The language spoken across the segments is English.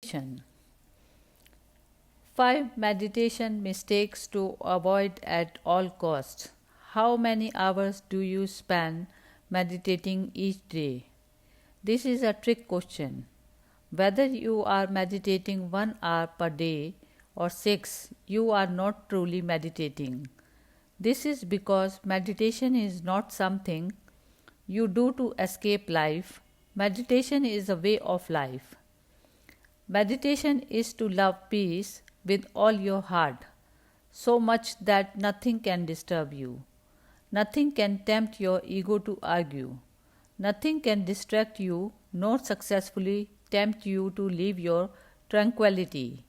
attention. 5 meditation mistakes to avoid at all costs. How many hours do you spend meditating each day? This is a trick question. Whether you are meditating 1 hour per day or 6, you are not truly meditating. This is because meditation is not something you do to escape life. Meditation is a way of life. Meditation is to love peace with all your heart, so much that nothing can disturb you. Nothing can tempt your ego to argue. Nothing can distract you nor successfully tempt you to leave your tranquility.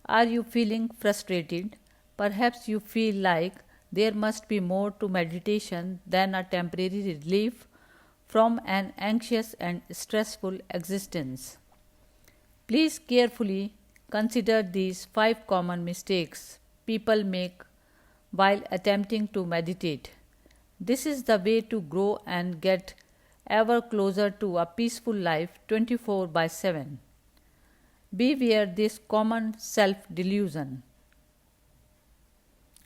Are you feeling frustrated? Perhaps you feel like there must be more to meditation than a temporary relief from an anxious and stressful existence. Please carefully consider these 5 common mistakes people make while attempting to meditate. This is the way to grow and get ever closer to a peaceful life 24 by 7. Beware this common self delusion.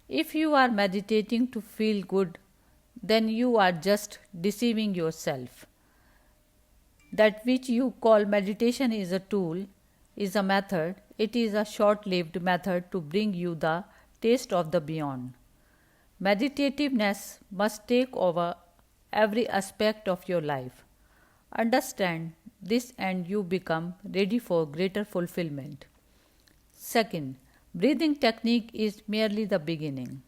If you are meditating to feel good, then you are just deceiving yourself. That which you call meditation is a tool, is a method, it is a short lived method to bring you the taste of the beyond. Meditativeness must take over every aspect of your life. Understand this and you become ready for greater fulfillment. Second, breathing technique is merely the beginning.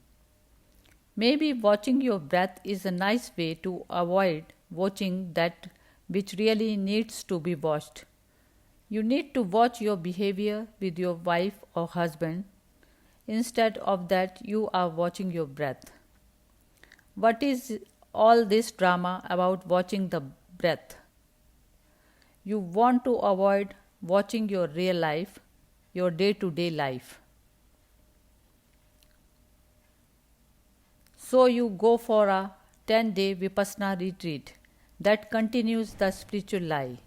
Maybe watching your breath is a nice way to avoid watching that which really needs to be watched. You need to watch your behavior with your wife or husband. Instead of that, you are watching your breath. What is all this drama about watching the breath? You want to avoid watching your real life, your day to day life. So you go for a 10-day Vipassana retreat that continues the spiritual lie.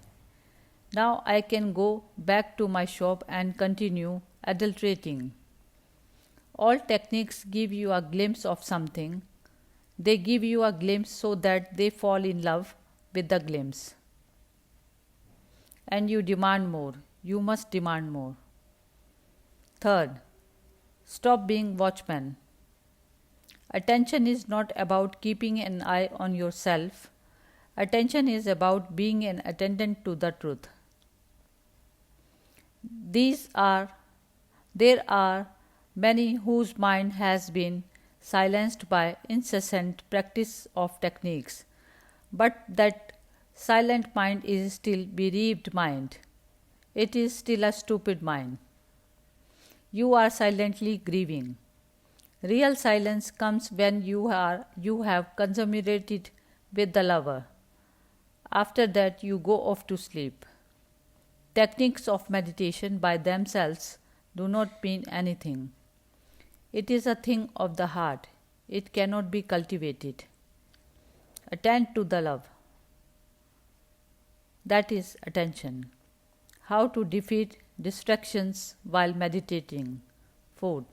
Now I can go back to my shop and continue adulterating. All techniques give you a glimpse of something. They give you a glimpse so that they fall in love with the glimpse. And you demand more. You must demand more. Third, stop being watchman. Attention is not about keeping an eye on yourself. Attention is about being an attendant to the truth. There are many whose mind has been silenced by incessant practice of techniques, but that silent mind is still bereaved mind. It is still a stupid mind. You are silently grieving. Real silence comes when you have consummated with the lover. After that you go off to sleep. Techniques of meditation by themselves do not mean anything. It is a thing of the heart. It cannot be cultivated. Attend to the love. That is attention. How to defeat distractions while meditating. 4.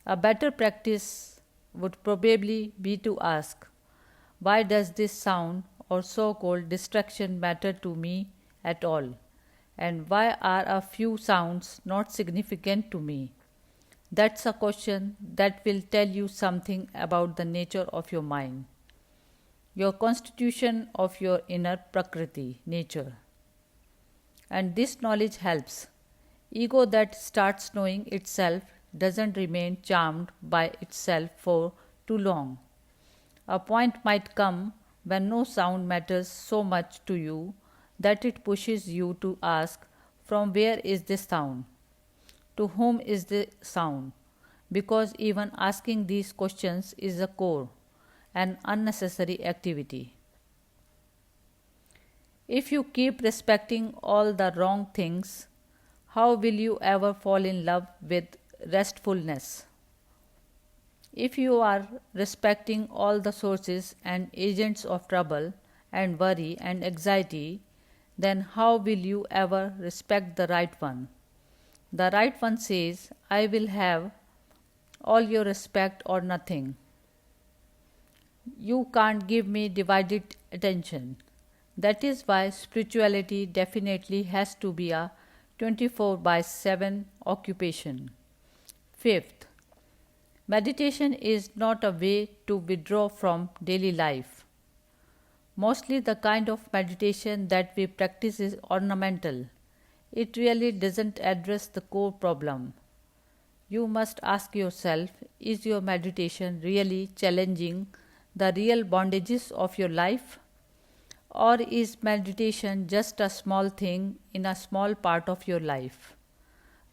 A better practice would probably be to ask, why does this sound or so-called distraction matter to me at all? And why are a few sounds not significant to me? That's a question that will tell you something about the nature of your mind, your constitution of your inner prakriti, nature. And this knowledge helps. Ego that starts knowing itself doesn't remain charmed by itself for too long. A point might come when no sound matters so much to you that it pushes you to ask, from where is this sound? To whom is the sound? Because even asking these questions is a core, an unnecessary activity. If you keep respecting all the wrong things, how will you ever fall in love with restfulness? If you are respecting all the sources and agents of trouble and worry and anxiety, then how will you ever respect the right one? The right one says, I will have all your respect or nothing. You can't give me divided attention. That is why spirituality definitely has to be a 24 by 7 occupation. Fifth, meditation is not a way to withdraw from daily life. Mostly the kind of meditation that we practice is ornamental. It really doesn't address the core problem. You must ask yourself, is your meditation really challenging the real bondages of your life? Or is meditation just a small thing in a small part of your life?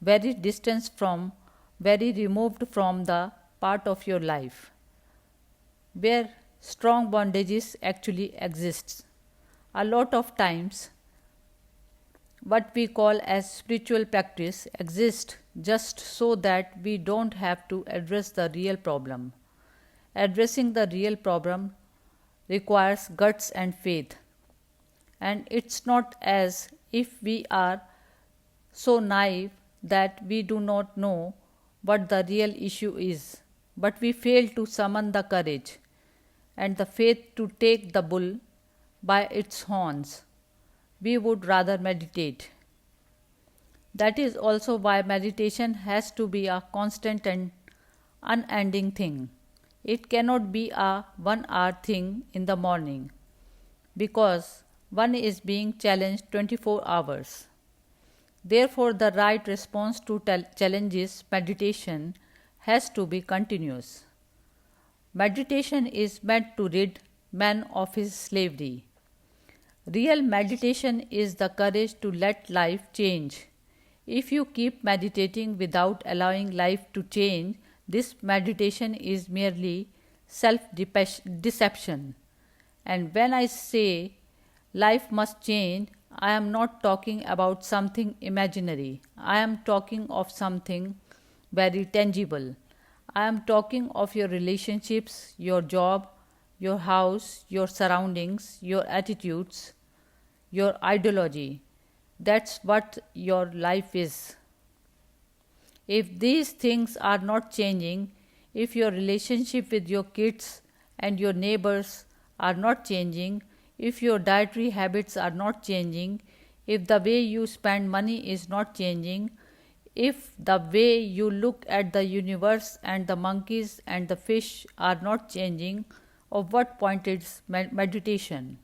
Very distant from, very removed from the part of your life where strong bondages actually exists. A lot of times what we call as spiritual practice exists just so that we don't have to address the real problem. Addressing the real problem requires guts and faith. And it's not as if we are so naive that we do not know what the real issue is, but we fail to summon the courage and the faith to take the bull by its horns. We would rather meditate. That is also why meditation has to be a constant and unending thing. It cannot be a 1 hour thing in the morning because one is being challenged 24 hours. Therefore, the right response to challenges meditation has to be continuous. Meditation is meant to rid man of his slavery. Real meditation is the courage to let life change. If you keep meditating without allowing life to change, this meditation is merely self deception. And when I say life must change, I am not talking about something imaginary. I am talking of something very tangible. I am talking of your relationships, your job, your house, your surroundings, your attitudes, your ideology. That's what your life is. If these things are not changing, if your relationship with your kids and your neighbors are not changing, if your dietary habits are not changing, if the way you spend money is not changing, if the way you look at the universe and the monkeys and the fish are not changing, of what point is meditation?